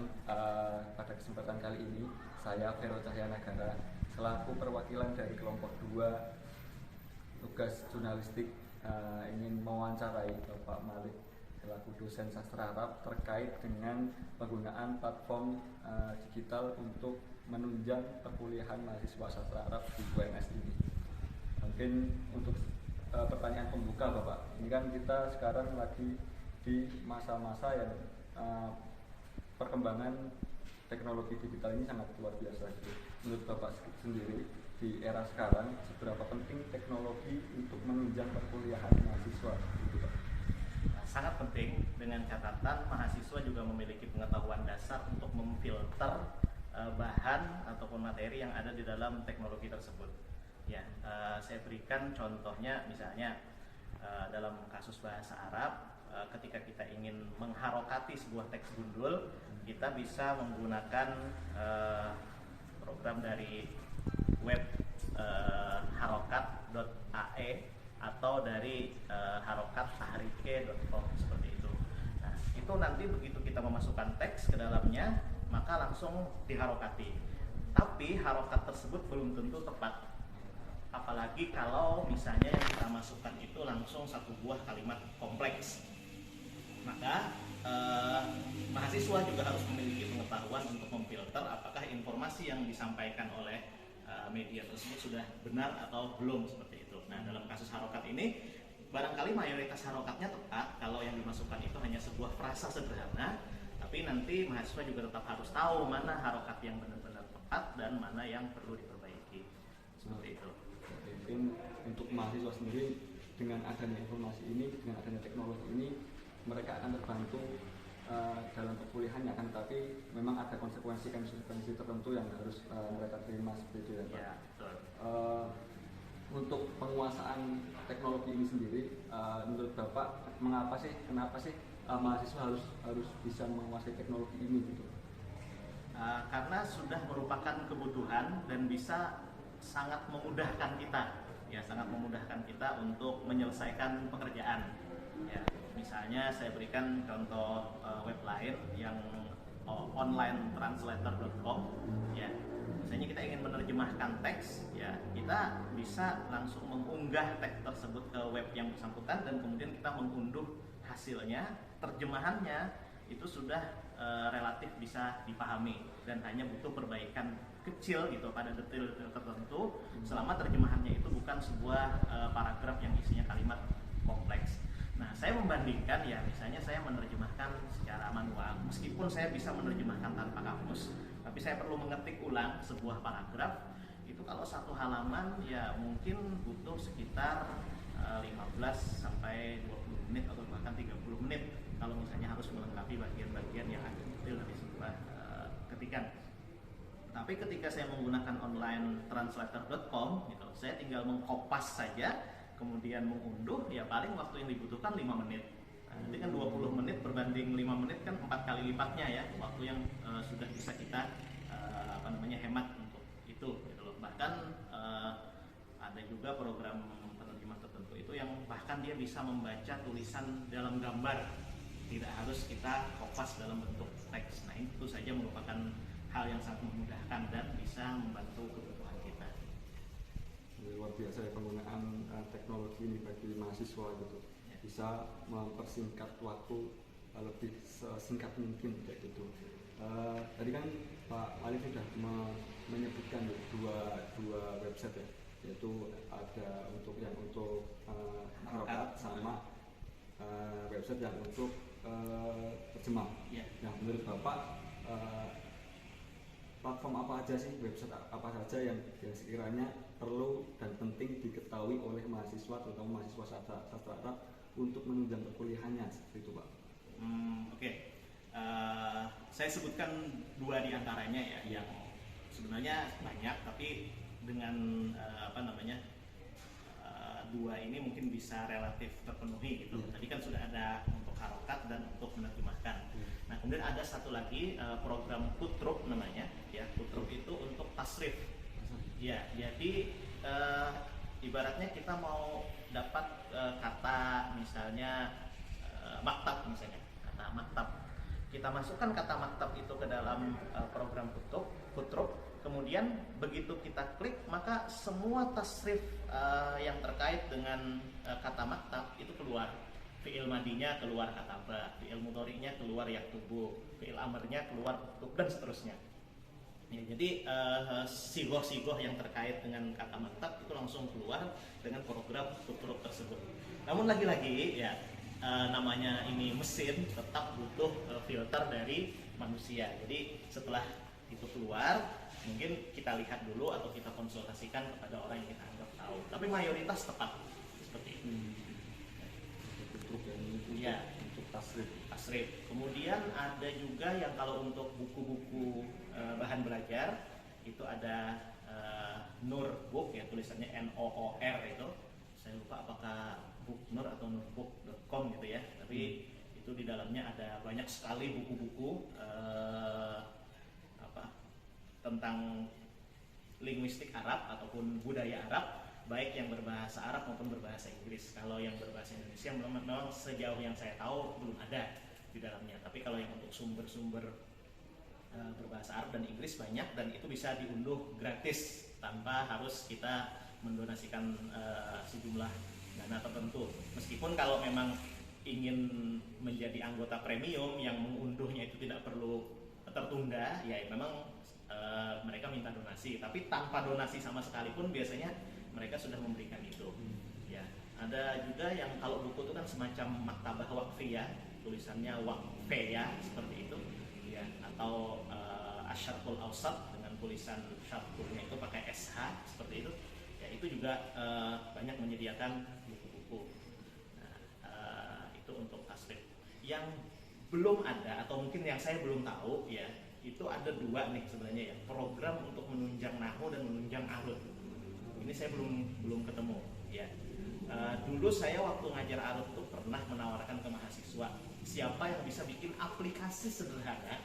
teman-teman. Pada kesempatan kali ini saya Vero Cahyanagara selaku perwakilan dari kelompok 2 tugas jurnalistik ingin mewawancarai Bapak Malik selaku dosen sastra Arab terkait dengan penggunaan platform digital untuk menunjang perkuliahan mahasiswa sastra Arab di UNS ini. Mungkin untuk pertanyaan pembuka Bapak, ini kan kita sekarang lagi di masa-masa yang perkembangan teknologi digital ini sangat luar biasa gitu. Menurut Bapak sendiri di era sekarang seberapa penting teknologi untuk menunjang perkuliahan mahasiswa gitu Pak? Sangat penting, dengan catatan mahasiswa juga memiliki pengetahuan dasar untuk memfilter bahan ataupun materi yang ada di dalam teknologi tersebut. Ya, saya berikan contohnya misalnya dalam kasus bahasa Arab, ketika kita ingin mengharokati sebuah teks gundul, kita bisa menggunakan program dari web harokat.ae atau dari harokat.tahrike.com seperti itu. Nah, itu nanti begitu kita memasukkan teks ke dalamnya, maka langsung diharokati. Tapi harokat tersebut belum tentu tepat. Apalagi kalau misalnya yang kita masukkan itu langsung satu buah kalimat kompleks. Maka mahasiswa juga harus memiliki pengetahuan untuk memfilter apakah informasi yang disampaikan oleh media tersebut sudah benar atau belum, seperti itu. Nah, dalam kasus harokat ini barangkali mayoritas harokatnya tepat kalau yang dimasukkan itu hanya sebuah frasa sederhana, tapi nanti mahasiswa juga tetap harus tahu mana harokat yang benar-benar tepat dan mana yang perlu diperbaiki, seperti itu. Mungkin untuk mahasiswa sendiri dengan adanya informasi ini, dengan adanya teknologi ini, mereka akan terbantu dalam perkuliahannya, kan, tapi memang ada konsekuensi tertentu yang harus mereka terima, seperti itu ya Pak. Ya, betul. Untuk penguasaan teknologi ini sendiri, menurut Bapak kenapa sih mahasiswa harus bisa menguasai teknologi ini gitu? Karena sudah merupakan kebutuhan dan bisa sangat memudahkan kita, ya, sangat memudahkan kita untuk menyelesaikan pekerjaan. Ya, misalnya saya berikan contoh web lain yang onlinetranslator.com. Ya, misalnya kita ingin menerjemahkan teks, ya, kita bisa langsung mengunggah teks tersebut ke web yang bersangkutan dan kemudian kita mengunduh hasilnya. Terjemahannya itu sudah relatif bisa dipahami dan hanya butuh perbaikan kecil gitu pada detail-detail tertentu, selama terjemahannya itu bukan sebuah paragraf yang isinya kalimat kompleks. Nah, saya membandingkan, ya, misalnya saya menerjemahkan secara manual, meskipun saya bisa menerjemahkan tanpa kamus, tapi saya perlu mengetik ulang sebuah paragraf. Itu kalau satu halaman ya mungkin butuh sekitar 15 sampai 20 menit atau bahkan 30 menit kalau misalnya harus melengkapi bagian-bagian yang agak detail dari sebuah ketikan. Tapi ketika saya menggunakan onlinetranslator.com gitu, saya tinggal mengkopas saja, kemudian mengunduh, ya paling waktu yang dibutuhkan 5 menit. Nah, nanti kan 20 menit berbanding 5 menit kan 4 kali lipatnya ya, waktu yang sudah bisa kita hemat untuk itu gitu loh. Bahkan ada juga program penerjemah tertentu itu yang bahkan dia bisa membaca tulisan dalam gambar, tidak harus kita kopas dalam bentuk teks. Nah, itu saja merupakan hal yang sangat memudahkan dan bisa membantu kebutuhan kita. Luar biasa ya penggunaan teknologi ini bagi mahasiswa gitu, ya. Bisa mempersingkat waktu lebih sesingkat mungkin kayak gitu. Tadi kan Pak Ali sudah menyebutkan dua website ya, yaitu ada untuk harokat sama website yang untuk terjemah. Ya. Nah, menurut Bapak platform apa aja sih, website apa saja yang sekiranya perlu dan penting diketahui oleh mahasiswa, terutama mahasiswa sastra Arab untuk menunjang perkuliahannya, seperti itu Pak? Oke. Saya sebutkan 2 di antaranya ya, yang sebenarnya banyak, tapi dengan 2 ini mungkin bisa relatif terpenuhi gitu. Tadi kan sudah ada untuk harokat dan untuk menerjemahkan. Nah, kemudian ada satu lagi program Kutruk namanya, ya. Kutruk itu untuk tasrif. Ya, jadi ibaratnya kita mau dapat kata misalnya maktab misalnya, kata maktab. kita masukkan kata maktab itu ke dalam program Futruk, kemudian begitu kita klik maka semua tasrif yang terkait dengan kata maktab itu keluar. Fi'il madinya keluar kataba, fi'il mudhari'nya keluar yaktubu, fi'il amrnya keluar uktub, dan seterusnya. Ya, jadi sigoh-sigoh yang terkait dengan kata maktab itu langsung keluar dengan program Futruk tersebut. Namun lagi-lagi ya namanya ini mesin tetap butuh filter dari manusia. Jadi setelah itu keluar, mungkin kita lihat dulu atau kita konsultasikan kepada orang yang kita anggap tahu. Tapi mayoritas tepat seperti itu. Ya, untuk tasrif. Kemudian ada juga yang kalau untuk buku-buku bahan belajar itu ada Nur Book ya, tulisannya NOOR itu. Saya lupa apakah Booknur atau nurbook.com gitu ya. Tapi itu di dalamnya ada banyak sekali buku-buku tentang linguistik Arab ataupun budaya Arab, baik yang berbahasa Arab maupun berbahasa Inggris. Kalau yang berbahasa Indonesia memang sejauh yang saya tahu belum ada di dalamnya. Tapi kalau yang untuk sumber-sumber berbahasa Arab dan Inggris banyak, dan itu bisa diunduh gratis tanpa harus kita mendonasikan sejumlah dana tertentu. Meskipun kalau memang ingin menjadi anggota premium yang mengunduhnya itu tidak perlu tertunda, ya memang mereka minta donasi. Tapi tanpa donasi sama sekali pun biasanya mereka sudah memberikan itu. Ya, ada juga yang kalau buku itu kan semacam maktabah waqfiyah, tulisannya waqfiyah seperti itu, ya, atau Asyarqul Awsat dengan tulisan syarqulnya itu pakai SH seperti itu. Ya, itu juga banyak menyediakan buku-buku. Nah, itu untuk tasrif. Yang belum ada atau mungkin yang saya belum tahu ya, itu ada dua nih sebenarnya ya, program untuk menunjang nahwu dan menunjang arut. Ini saya belum ketemu ya. Dulu saya waktu ngajar arut itu pernah menawarkan ke mahasiswa, siapa yang bisa bikin aplikasi sederhana,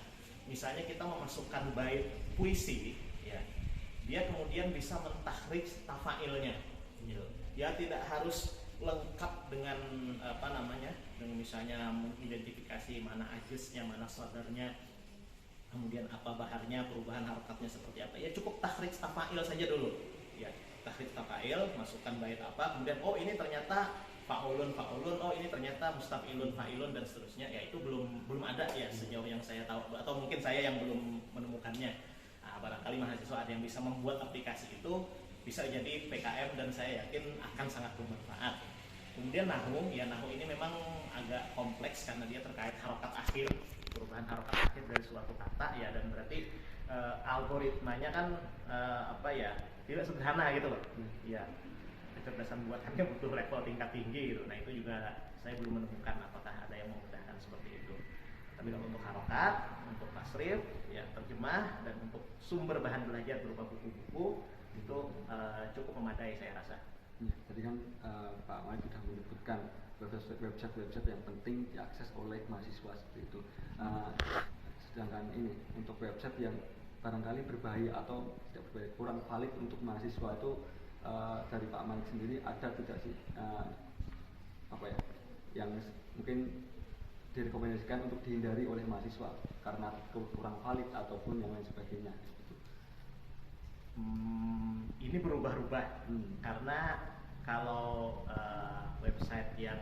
misalnya kita memasukkan bait puisi ya, dia kemudian bisa mentahrik tafailnya gitu. Ya tidak harus lengkap dengan dengan misalnya mengidentifikasi mana ajiznya, mana sadarnya, kemudian apa baharnya, perubahan harokatnya seperti apa. Ya cukup tahrik tafail saja dulu. Ya, tahrik tafail, masukkan bait apa, kemudian oh ini ternyata fa'ulun, oh ini ternyata mustaf'ilun, fa'ilun, dan seterusnya. Ya itu belum ada ya sejauh yang saya tahu, atau mungkin saya yang belum menemukannya. Nah, barangkali mahasiswa ada yang bisa membuat aplikasi itu, bisa jadi PKM, dan saya yakin akan sangat bermanfaat. Kemudian nahwu, ya nahwu ini memang agak kompleks karena dia terkait harokat akhir, perubahan harokat akhir dari suatu kata ya, dan berarti algoritmanya kan tidak sederhana gitu loh. Ya, kecerdasan buatannya butuh level tingkat tinggi gitu. Nah itu juga saya belum menemukan apakah ada yang memudahkan seperti itu. Tapi kalau untuk harokat, untuk tasrif, ya terjemah, dan untuk sumber bahan belajar berupa buku-buku itu cukup memadai saya rasa. Ya, tadi kan Pak Malik sudah menyebutkan website yang penting diakses oleh mahasiswa seperti itu. Sedangkan ini untuk website yang barangkali berbahaya atau tidak berbahaya, kurang valid untuk mahasiswa itu dari Pak Malik sendiri ada tidak sih yang mungkin direkomendasikan untuk dihindari oleh mahasiswa karena kurang valid ataupun yang lain sebagainya? Ini berubah-ubah karena kalau website yang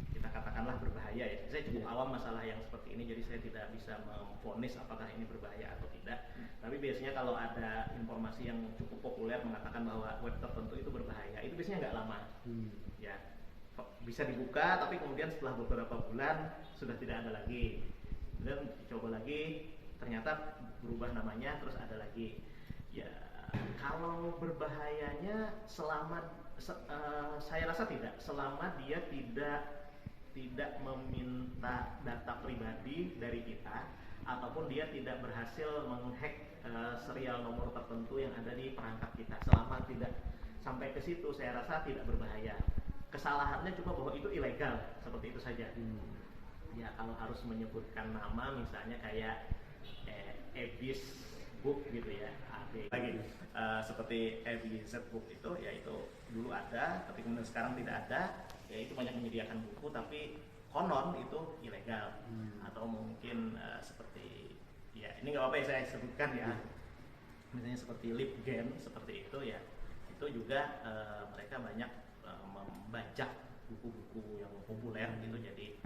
kita katakanlah berbahaya ya, saya cukup awam masalah yang seperti ini, jadi saya tidak bisa memvonis apakah ini berbahaya atau tidak. Tapi biasanya kalau ada informasi yang cukup populer mengatakan bahwa web tertentu itu berbahaya, itu biasanya nggak lama. Ya, bisa dibuka tapi kemudian setelah beberapa bulan sudah tidak ada lagi, kemudian dicoba lagi ternyata berubah namanya, terus ada lagi. Ya, kalau berbahayanya saya rasa tidak, selama dia tidak meminta data pribadi dari kita, ataupun dia tidak berhasil menghack serial nomor tertentu yang ada di perangkat kita. Selama tidak sampai ke situ, saya rasa tidak berbahaya. Kesalahannya cuma bahwa itu ilegal, seperti itu saja. Ya kalau harus menyebutkan nama misalnya kayak Ebis Book gitu ya, lagi seperti EBZ Book itu, ya itu dulu ada tapi kemudian sekarang tidak ada. Ya itu banyak menyediakan buku tapi konon itu ilegal. Atau mungkin seperti ya ini nggak apa-apa ya saya sebutkan ya, misalnya seperti LibGen seperti itu ya, itu juga mereka banyak membajak buku-buku yang populer gitu. Jadi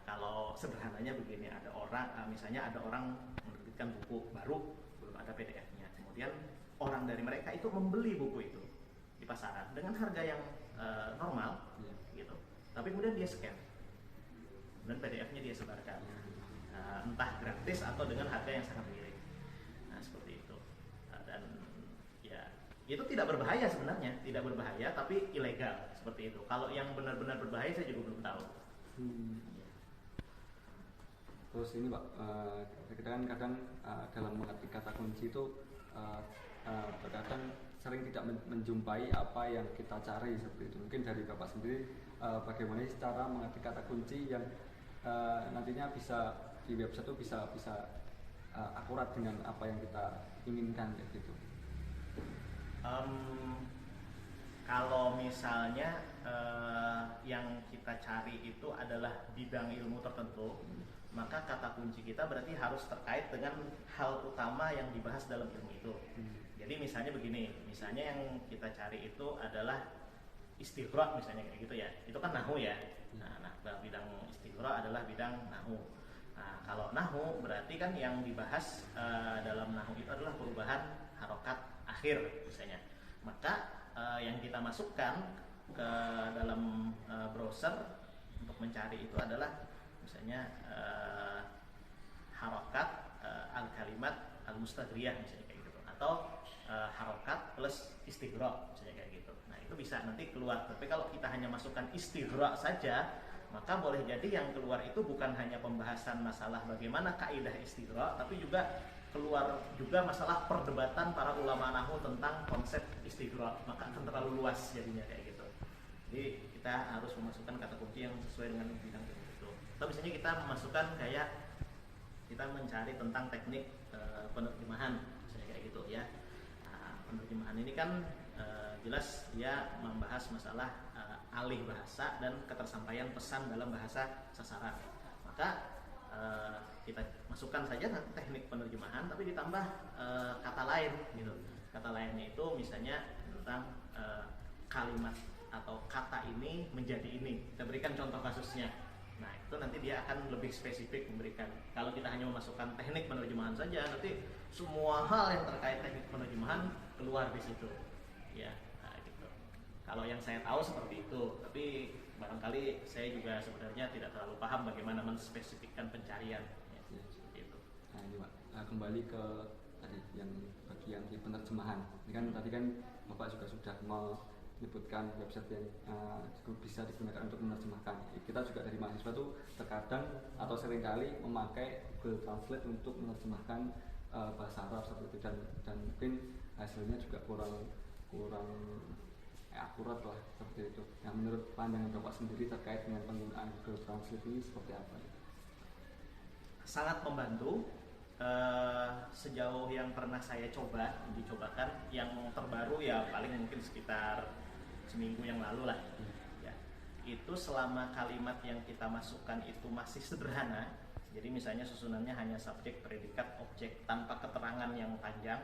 kalau sederhananya begini, ada orang misalnya ada orang menerbitkan buku baru, belum ada PDF-nya, kemudian orang dari mereka itu membeli buku itu di pasaran dengan harga yang normal gitu, tapi kemudian dia scan dan PDF-nya dia sebarkan, entah gratis atau dengan harga yang sangat miring. Nah seperti itu. Dan ya itu tidak berbahaya sebenarnya, tidak berbahaya tapi ilegal seperti itu. Kalau yang benar-benar berbahaya saya juga belum tahu. Terus ini Pak, kita kan kadang dalam mengerti kata kunci itu terkadang sering tidak menjumpai apa yang kita cari seperti itu. Mungkin dari Bapak sendiri bagaimana cara mengerti kata kunci yang nantinya bisa di website itu bisa akurat dengan apa yang kita inginkan kayak gitu. Kalau misalnya yang kita cari itu adalah bidang ilmu tertentu, maka kata kunci kita berarti harus terkait dengan hal utama yang dibahas dalam ilmu itu. Jadi misalnya begini, misalnya yang kita cari itu adalah istighraq misalnya kayak gitu ya, itu kan nahwu ya. Nah bidang istighraq adalah bidang nahwu. Nah kalau nahwu berarti kan yang dibahas dalam nahwu itu adalah perubahan harokat akhir misalnya. Maka yang kita masukkan ke dalam browser untuk mencari itu adalah misalnya harokat al-kalimat al-mustaghriyah misalnya kayak gitu, atau harokat plus istighraq misalnya kayak gitu. Nah itu bisa nanti keluar. Tapi kalau kita hanya masukkan istighraq saja, maka boleh jadi yang keluar itu bukan hanya pembahasan masalah bagaimana kaidah istighraq, tapi juga keluar juga masalah perdebatan para ulama nahwu tentang konsep istighraq. Maka akan terlalu luas jadinya kayak gitu. Jadi kita harus memasukkan kata kunci yang sesuai dengan bidang itu. Atau misalnya kita memasukkan kayak kita mencari tentang teknik penerjemahan misalnya kayak gitu ya. Nah, penerjemahan ini kan jelas dia membahas masalah alih bahasa dan ketersampaian pesan dalam bahasa sasaran. Maka kita masukkan saja teknik penerjemahan tapi ditambah kata lain gitu. Kata lainnya itu misalnya tentang kalimat atau kata ini menjadi ini. Kita berikan contoh kasusnya. Nah itu nanti dia akan lebih spesifik memberikan. Kalau kita hanya memasukkan teknik penerjemahan saja, nanti semua hal yang terkait teknik penerjemahan keluar di situ. Ya, nah, gitu. Kalau yang saya tahu seperti itu, tapi barangkali saya juga sebenarnya tidak terlalu paham bagaimana menspesifikkan pencarian. Ya, seperti itu. Nah ini Pak, kembali ke tadi yang bagian di penerjemahan. Ini kan tadi kan Bapak juga sudah menyebutkan website yang bisa digunakan untuk menerjemahkan. Kita juga dari mahasiswa tuh terkadang atau seringkali memakai Google Translate untuk menerjemahkan bahasa Arab seperti itu, dan mungkin hasilnya juga kurang akurat lah seperti itu. Nah menurut pandangan Bapak sendiri terkait dengan penggunaan Google Translate ini seperti apa? Sangat membantu. Sejauh yang pernah saya dicobakan yang terbaru ya paling mungkin sekitar seminggu yang lalu lah ya. Itu selama kalimat yang kita masukkan itu masih sederhana, jadi misalnya susunannya hanya subjek, predikat, objek tanpa keterangan yang panjang,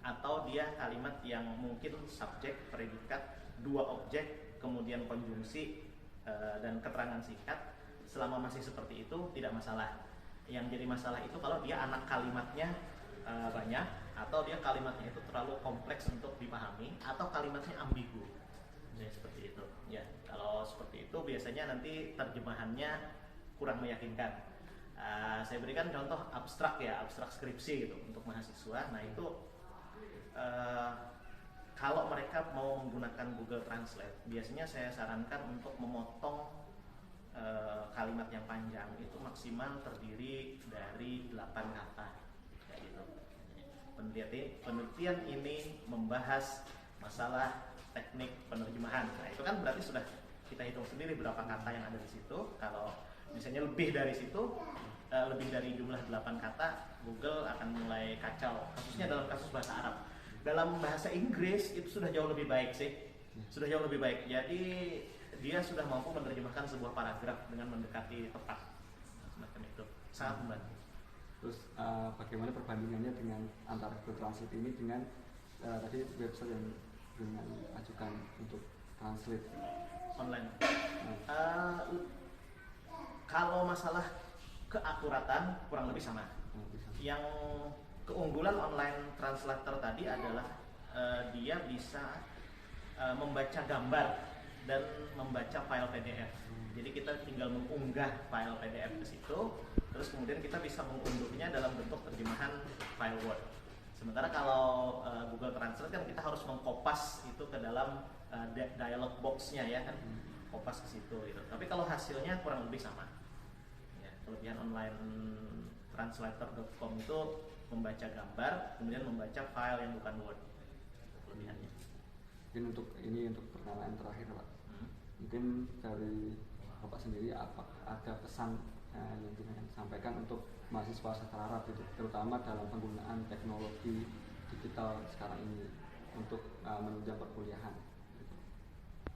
atau dia kalimat yang mungkin subjek, predikat, dua objek, kemudian konjungsi dan keterangan singkat, selama masih seperti itu tidak masalah. Yang jadi masalah itu kalau dia anak kalimatnya banyak, atau dia kalimatnya itu terlalu kompleks untuk dipahami, atau kalimatnya ambigu. Jadi seperti itu. Ya, kalau seperti itu biasanya nanti terjemahannya kurang meyakinkan. Saya berikan contoh abstrak ya, abstrak skripsi gitu untuk mahasiswa. Nah itu kalau mereka mau menggunakan Google Translate, biasanya saya sarankan untuk memotong kalimat yang panjang itu maksimal terdiri dari 8 kata kayak gitu. Penelitian ini membahas masalah teknik penerjemahan. Nah itu kan berarti sudah kita hitung sendiri berapa kata yang ada di situ. Kalau misalnya lebih dari situ, lebih dari jumlah 8 kata, Google akan mulai kacau. Khususnya dalam kasus bahasa Arab. Dalam bahasa Inggris itu sudah jauh lebih baik sih, sudah jauh lebih baik. Jadi dia sudah mampu menerjemahkan sebuah paragraf dengan mendekati tepat, semacam itu, sangat membantu. Terus bagaimana perbandingannya dengan antara Google Translate ini dengan tadi website yang dengan ajukan untuk translate online? Kalau masalah keakuratan kurang lebih sama. Yang keunggulan online translator tadi adalah dia bisa membaca gambar dan membaca file PDF. Jadi kita tinggal mengunggah file PDF ke situ, terus kemudian kita bisa mengunduhnya dalam bentuk terjemahan file Word. Sementara kalau Google Translate kan kita harus mengkopas itu ke dalam dialog box-nya ya kan, kopas ke situ gitu. Tapi kalau hasilnya kurang lebih sama. Ya, kelebihan online translator.com itu membaca gambar, kemudian membaca file yang bukan Word. Kelebihannya. Mungkin untuk pertanyaan terakhir Pak. Mungkin dari Bapak sendiri apa ada pesan yang ingin sampaikan untuk mahasiswa sastra Arab itu, terutama dalam penggunaan teknologi digital sekarang ini untuk menunjang perkuliahan.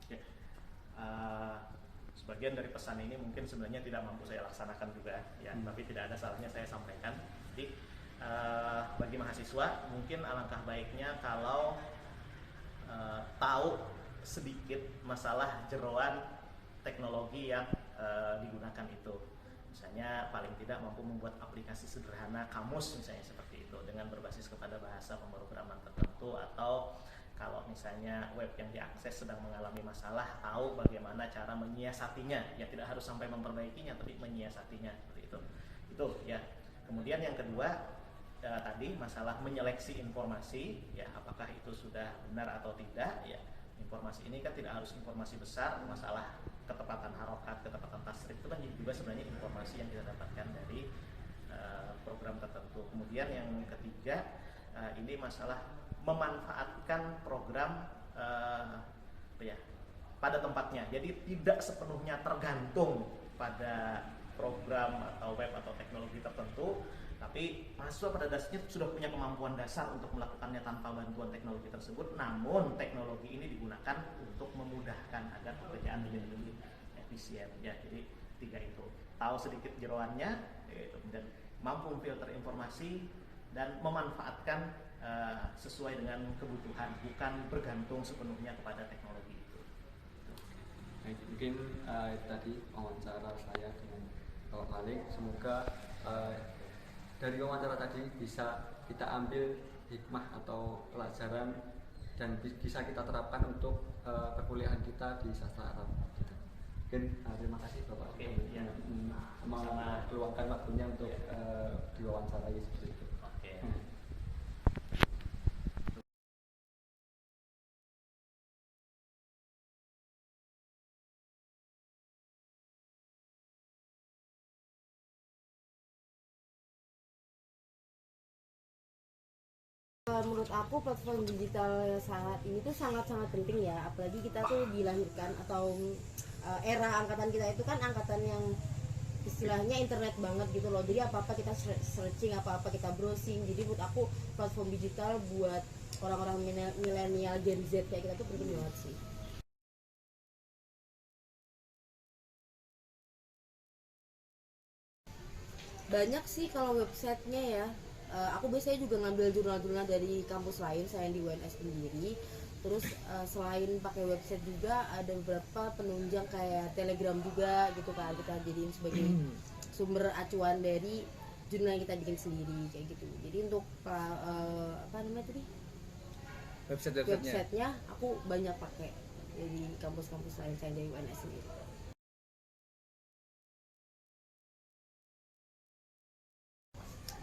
Ya. Sebagian dari pesan ini mungkin sebenarnya tidak mampu saya laksanakan juga ya, tapi tidak ada salahnya saya sampaikan. Jadi bagi mahasiswa mungkin alangkah baiknya kalau tahu sedikit masalah jeroan teknologi yang digunakan itu. Misalnya paling tidak mampu membuat aplikasi sederhana kamus misalnya seperti itu dengan berbasis kepada bahasa pemrograman tertentu, atau kalau misalnya web yang diakses sedang mengalami masalah, tahu bagaimana cara menyiasatinya. Ya tidak harus sampai memperbaikinya, tapi menyiasatinya seperti itu. Itu ya. Kemudian yang kedua tadi masalah menyeleksi informasi, ya apakah itu sudah benar atau tidak ya. Informasi ini kan tidak harus informasi besar, masalah ketepatan harokat, ketepatan tasrif itu kan juga sebenarnya informasi yang kita dapatkan dari program tertentu. Kemudian yang ketiga ini masalah memanfaatkan program pada tempatnya. Jadi tidak sepenuhnya tergantung pada program atau web atau teknologi tertentu, tapi mahasiswa pada dasarnya sudah punya kemampuan dasar untuk melakukannya tanpa bantuan teknologi tersebut. Namun teknologi ini digunakan untuk memudahkan agar pekerjaan menjadi lebih efisien. Ya, jadi tiga itu. Tahu sedikit jeroannya, dan mampu memfilter informasi dan memanfaatkan sesuai dengan kebutuhan, bukan bergantung sepenuhnya kepada teknologi itu. Baik, mungkin tadi wawancara saya dengan Bapak Malik. Semoga dari wawancara tadi bisa kita ambil hikmah atau pelajaran dan bisa kita terapkan untuk perkuliahan kita di sastra Arab. Mungkin terima kasih Bapak meluangkan waktunya untuk diwawancarai seperti itu. Menurut aku platform digital saat ini tuh sangat-sangat penting ya, apalagi kita tuh dilahirkan atau era angkatan kita itu kan angkatan yang istilahnya internet banget gitu loh. Jadi apa-apa kita searching, apa-apa kita browsing. Jadi menurut aku platform digital buat orang-orang milenial Gen Z kayak kita tuh penting banget sih. Banyak sih kalau websitenya ya. Aku biasanya juga ngambil jurnal-jurnal dari kampus lain, saya di UNS sendiri. Terus selain pakai website juga ada beberapa penunjang kayak Telegram juga gitu kan, kita jadiin sebagai sumber acuan dari jurnal yang kita bikin sendiri kayak gitu. Jadi untuk apa namanya tadi? Websitenya aku banyak pakai dari kampus-kampus lain, saya dari UNS sendiri.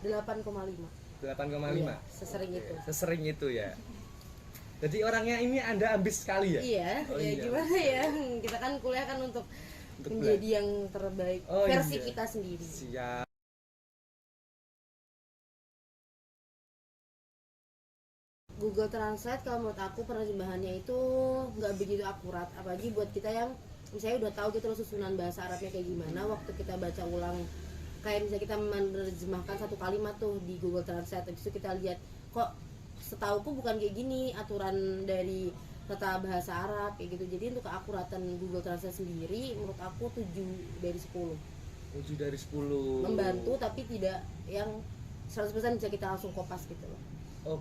8,5. Iya, sesering itu ya. Jadi orangnya ini Anda ambis sekali ya? Iya, gimana ya? Kita kan kuliah kan untuk menjadi yang terbaik versi kita sendiri. Siap. Google Translate kalau menurut aku penerjemahannya itu nggak begitu akurat, apalagi buat kita yang misalnya udah tahu gitu loh susunan bahasa Arabnya kayak gimana. Waktu kita baca ulang, kayak misalnya kita menerjemahkan satu kalimat tuh di Google Translate, habis itu kita lihat kok setauku bukan kayak gini aturan dari tata bahasa Arab kayak gitu. Jadi untuk keakuratan Google Translate sendiri menurut aku 7 dari 10. 7 dari 10. Membantu tapi tidak yang 100% bisa kita langsung kopas gitu loh. Oh,